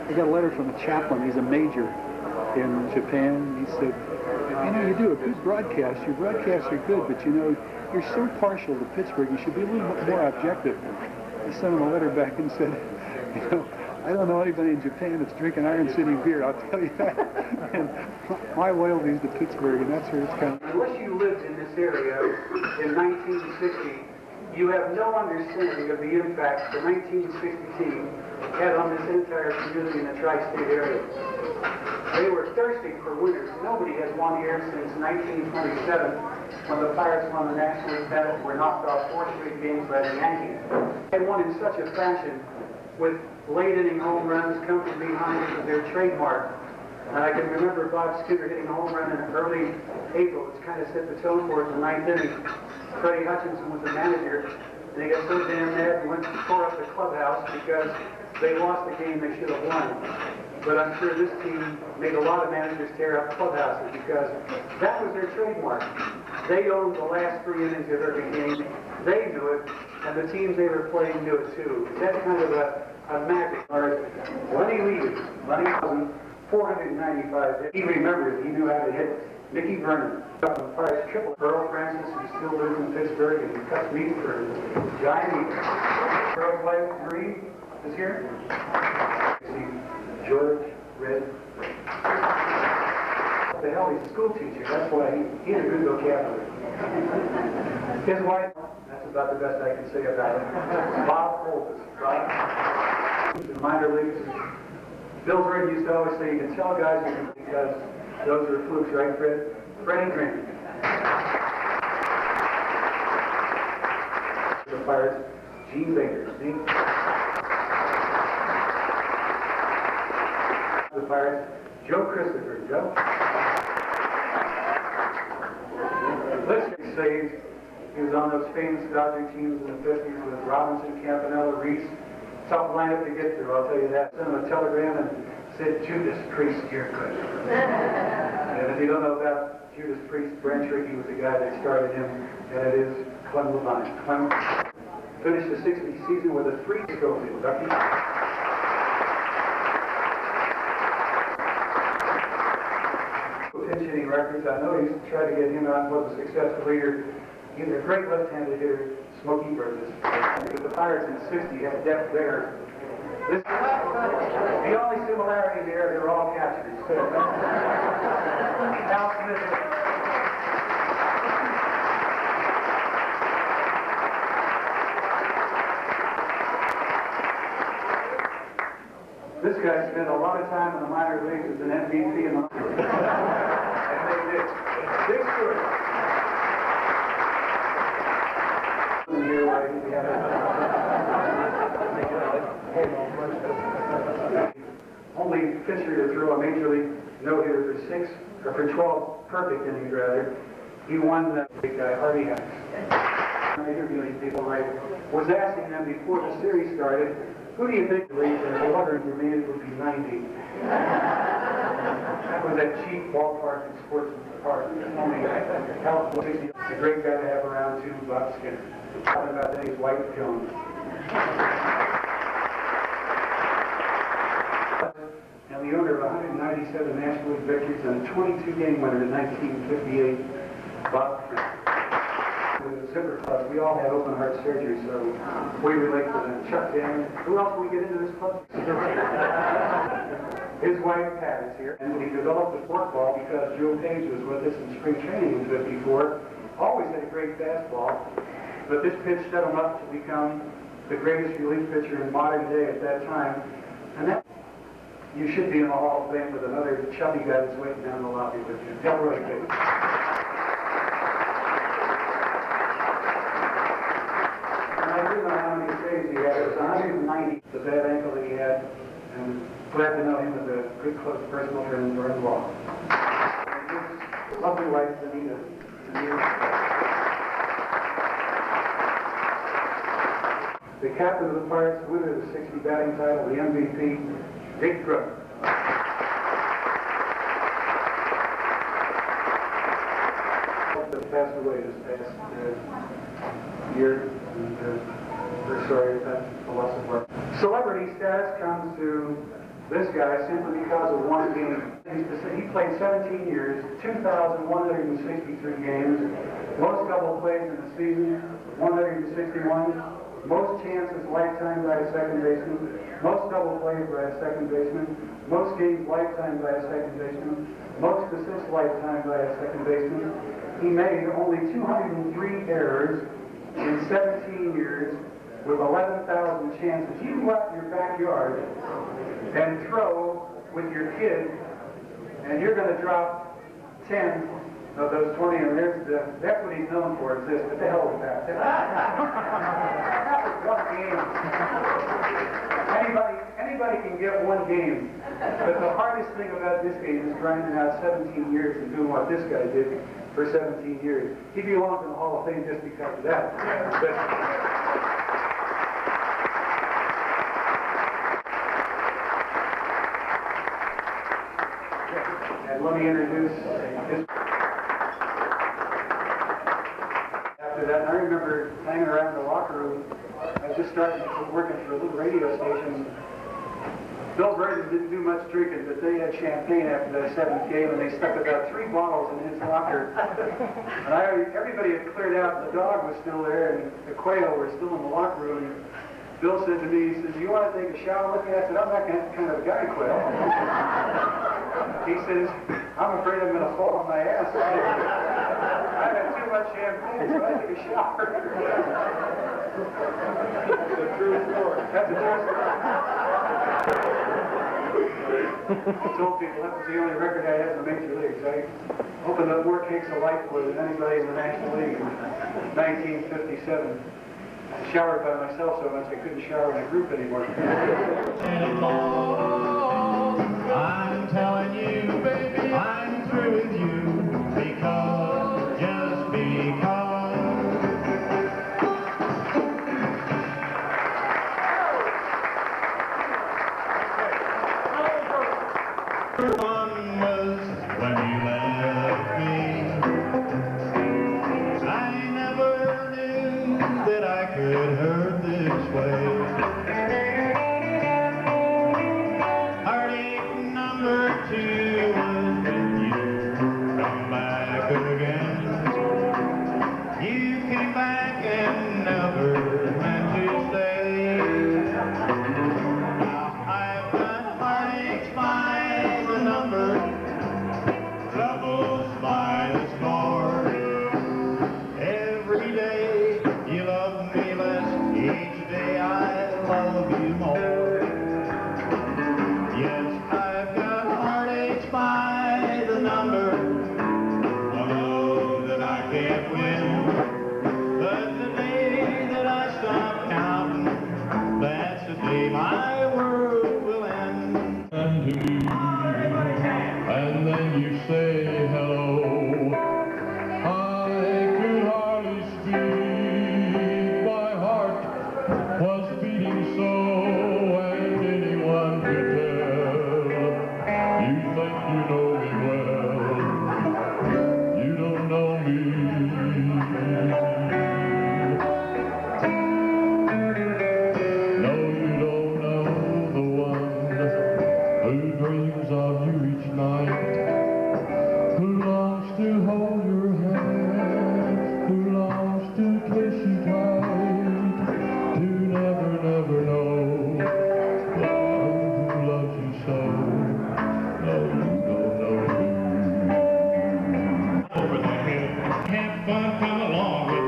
I got a letter from a chaplain. He's a major in Japan. He said, you know, you do a good broadcast. Your broadcasts are good, but you know, you're so partial to Pittsburgh. You should be a little bit more objective. I sent him a letter back and said, you know, I don't know anybody in Japan that's drinking Iron City beer, I'll tell you that. And my loyalty is to Pittsburgh, and that's where it's kind of... Unless you lived in this area in 1960, you have no understanding of the impact the 1960 team had on this entire community in the tri-state area. They were thirsty for winners. Nobody has won here since 1927, when the Pirates won the National League pennant and were knocked off 4 straight games by the Yankees. They won in such a fashion with late-inning home runs come from behind as their trademark. And I can remember Bob Skinner hitting a home run in early April, which kind of set the tone for it in the 9th inning. Freddie Hutchinson was the manager, and he got so damn mad he went and tore up the clubhouse because they lost the game they should have won. But I'm sure this team made a lot of managers tear up clubhouses because that was their trademark. They owned the last 3 innings of every game. They knew it, and the teams they were playing knew it too. That's kind of a magic. Lenny Lee, Lenny was 495. He remembered. He knew how to hit Mickey Vernon. Pirates triple. Earl Francis, who still lives in Pittsburgh, and he cuts meat for giant meat. Earl Marine is here. George Red. What the hell, he's a school teacher. That's why he had a good vocabulary. His wife, that's about the best I can say about it. Bob Holtis. In the minor leagues. Bill Bird used to always say, you can tell guys because those are flukes, right, Fred? Freddie Green. The Pirates, Gene Baker. See? The Pirates, Joe Christopher. Joe? Let's say he was on those famous Dodger teams in the 50s with Robinson, Campanella, Reese. Tough lineup to get through, I'll tell you that. Sent him a telegram and said, Judas Priest, you're good. And if you don't know about Judas Priest, Brent Rickey was the guy that started him, and it is Clem Levine. Clem finished the 60th season with a 3 Schofield. Pinch hitting records. I know he's tried to get him out and was a successful leader. He's a great left-handed hitter, Smokey Burgess. The Pirates in 60 had depth there. The only similarity there, they're all catchers. Al Smith. This guy spent a lot of time in the minor leagues as an MVP in the and they did. Dick Stewart. Only pitcher to throw a major league no-hitter for 12 perfect innings rather. He won the big guy, Harvey Hanks. Interviewing people, right, was asking them before the series started, who do you think the league and water for me it would be 90? That was that cheap ballpark in Sportsman's Park. Only helped 60. A great guy to have around too, Bob Skinner. Talking about that, he's White Jones. And the owner of 197 National League victories and a 22-game winner in 1958, Bob Frank. With the Zipper Club, we all had open heart surgery, so we relate to them. Chuck Daniels. Who else will we get into this club? His wife, Pat, is here. And he developed the forkball because Joe Page was with us in spring training in '54. Always had a great fastball. But this pitch set him up to become the greatest relief pitcher in modern day at that time. And that, you should be in the Hall of Fame with another chubby guy that's waiting down the lobby with you. Delroy Page. And I do know how many saves he had. It was 190, the bad ankle that he had. And glad to know him as a good, close personal friend for his law. And his lovely wife, Anita. The captain of the Pirates, winner of the 60 batting title, the MVP, Dick Crook. That passed away this past year. And, We're sorry if that's a loss of work. Celebrity status comes to this guy simply because of one game. He played 17 years, 2,163 games, most double plays in the season, 161, most chances lifetime by a second baseman, most double plays by a second baseman, most games lifetime by a second baseman, most assists lifetime by a second baseman. He made only 203 errors in 17 years with 11,000 chances. You go out in your backyard and throw with your kid, and you're going to drop 10 of those 20, and that's what he's known for, is this. What the hell is that? That was one game. Anybody can get one game, but the hardest thing about this game is grinding out 17 years and doing what this guy did for 17 years. He belongs in the Hall of Fame just because of that. And let me introduce his... After that, and I remember hanging around the locker room. I was just starting working for a little radio station. Bill Burton didn't do much drinking, but they had champagne after that seventh game, and they stuck about 3 bottles in his locker. And everybody had cleared out, and the dog was still there, and the quail were still in the locker room. And Bill said to me, he says, "You want to take a shower with me?" I said, "I'm not that kind of a guy, Quail." He says, "I'm afraid I'm going to fall on my ass." I've had too much champagne, so I took a shower. That's a true story. That's a true story. I told people that was the only record I had in the major leagues. I opened up more cakes of light than anybody in the National League in 1957. I showered by myself so much I couldn't shower in a group anymore. I'm telling you, baby, I'm through with you because, just because. One was when you left me. I never knew that I could hurt this way. Heartache number 2 was when you come back again. You came back and never meant to stay. Now I've got heartaches by the number, troubles by the score. Every day you love me less, each day I love you more. Yes, I've got heartaches by the number. I know that I can't win, but the day that I stop counting, that's the day my world will end. And then you say hello. I could hardly speak. My heart was beating so, and anyone could tell. You think you know me well. You don't know me. No, you don't know the one who dreams of you each night, who longs to hold your hand, who longs to kiss you tight, to never, never know the one who loves you so. No, you don't know who. Over the head, have fun, come along with